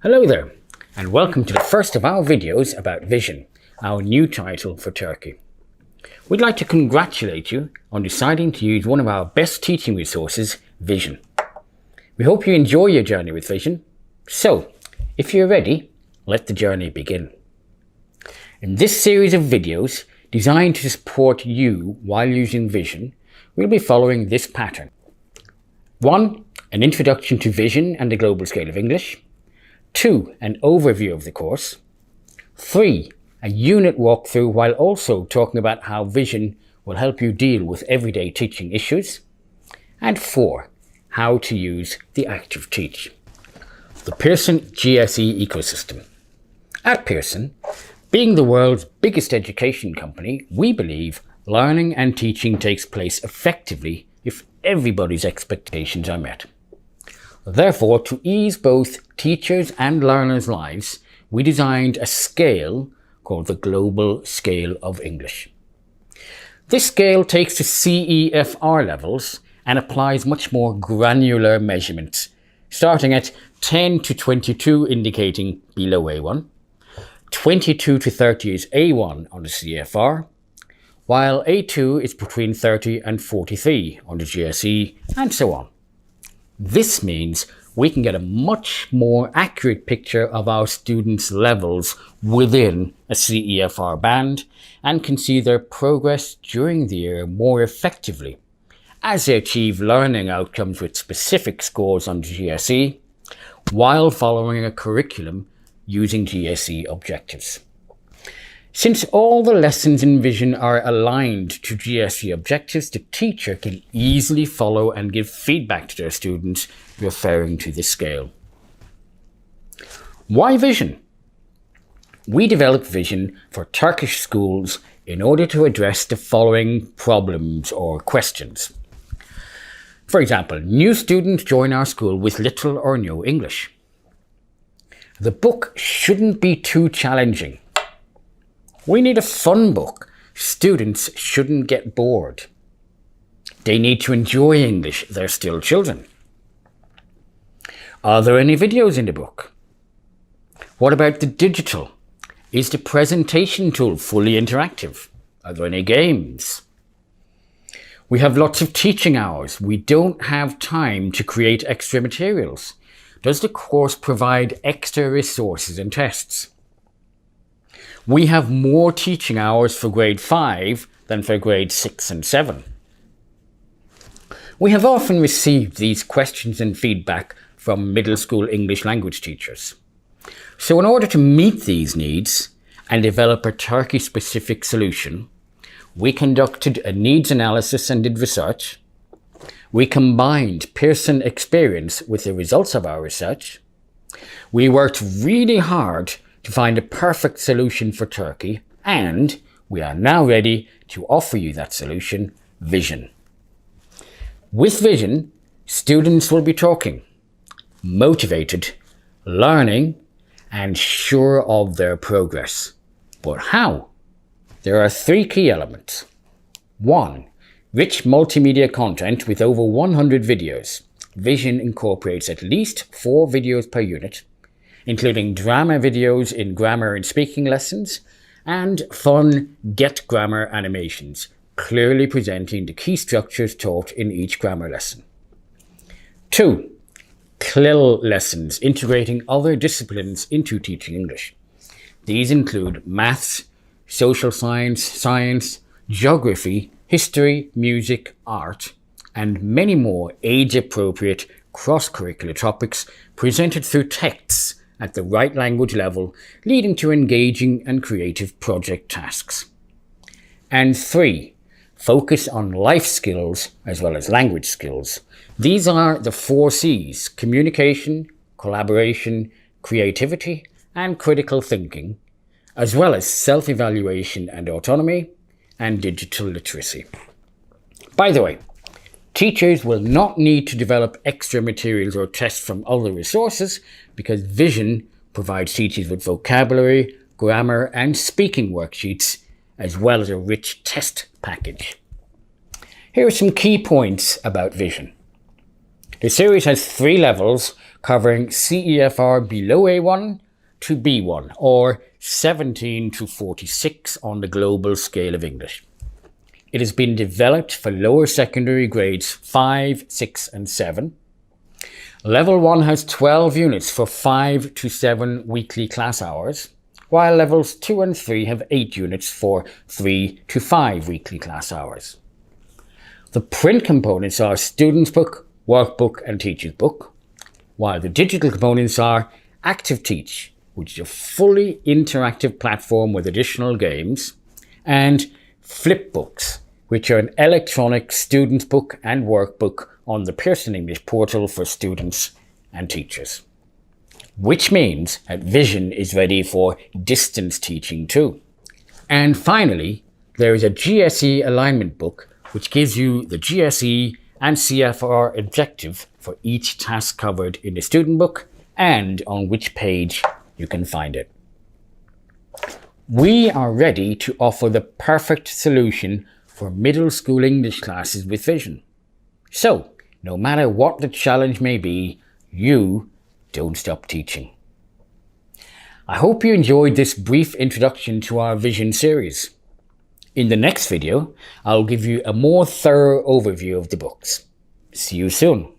Hello there, and welcome to the first of our videos about Vision, our new title for Turkey. We'd like to congratulate you on deciding to use one of our best teaching resources, Vision. We hope you enjoy your journey with Vision. So, if you're ready, let the journey begin. In this series of videos, designed to support you while using Vision, we'll be following this pattern. 1. An introduction to Vision and the global scale of English. 2. An overview of the course. 3. A unit walkthrough while also talking about how Vision will help you deal with everyday teaching issues. And 4. How to use the Active Teach. The Pearson GCSE ecosystem. At Pearson, being the world's biggest education company, we believe learning and teaching takes place effectively if everybody's expectations are met. Therefore, to ease both teachers' and learners' lives, we designed a scale called the Global Scale of English. This scale takes the CEFR levels and applies much more granular measurements, starting at 10 to 22 indicating below A1, 22 to 30 is A1 on the CEFR, while A2 is between 30 and 43 on the GCSE, and so on. This means we can get a much more accurate picture of our students' levels within a CEFR band and can see their progress during the year more effectively as they achieve learning outcomes with specific scores on the GCSE while following a curriculum using GCSE objectives. Since all the lessons in Vision are aligned to GCSE objectives, the teacher can easily follow and give feedback to their students referring to this scale. Why Vision? We developed Vision for Turkish schools in order to address the following problems or questions. For example, new students join our school with little or no English. The book shouldn't be too challenging. We need a fun book. Students shouldn't get bored. They need to enjoy English. They're still children. Are there any videos in the book? What about the digital? Is the presentation tool fully interactive? Are there any games? We have lots of teaching hours. We don't have time to create extra materials. Does the course provide extra resources and tests? We have more teaching hours for grade 5 than for grade 6 and 7. We have often received these questions and feedback from middle school English language teachers. So in order to meet these needs and develop a Turkey-specific solution, we conducted a needs analysis and did research. We combined Pearson experience with the results of our research. We worked really hard to find a perfect solution for Turkey, and we are now ready to offer you that solution, Vision. With Vision, students will be talking, motivated, learning, and sure of their progress. But how? There are 3 key elements. 1. Rich multimedia content with over 100 videos. Vision incorporates at least 4 videos per unit, including drama videos in grammar and speaking lessons, and fun Get Grammar animations, clearly presenting the key structures taught in each grammar lesson. 2. CLIL lessons, integrating other disciplines into teaching English. These include maths, social science, geography, history, music, art, and many more age-appropriate cross-curricular topics presented through texts at the right language level, leading to engaging and creative project tasks. And 3. Focus on life skills as well as language skills. These are the 4 C's: communication, collaboration, creativity, and critical thinking, as well as self-evaluation and autonomy, and digital literacy. By the way, teachers will not need to develop extra materials or tests from other resources because Vision provides teachers with vocabulary, grammar, and speaking worksheets, as well as a rich test package. Here are some key points about Vision. The series has 3 levels covering CEFR below A1 to B1, or 17 to 46 on the global scale of English. It has been developed for lower secondary grades 5, 6 and 7. Level 1 has 12 units for 5 to 7 weekly class hours, while levels 2 and 3 have 8 units for 3 to 5 weekly class hours. The print components are Student's Book, Workbook and Teacher's Book, while the digital components are ActiveTeach, which is a fully interactive platform with additional games, and Flipbooks, which are an electronic student's book and workbook on the Pearson English portal for students and teachers. Which means that Vision is ready for distance teaching too. And finally, there is a GSE alignment book which gives you the GSE and CFR objective for each task covered in the student book and on which page you can find it. We are ready to offer the perfect solution for middle school English classes with Vision. So, no matter what the challenge may be, you don't stop teaching. I hope you enjoyed this brief introduction to our Vision series. In the next video, I'll give you a more thorough overview of the books. See you soon.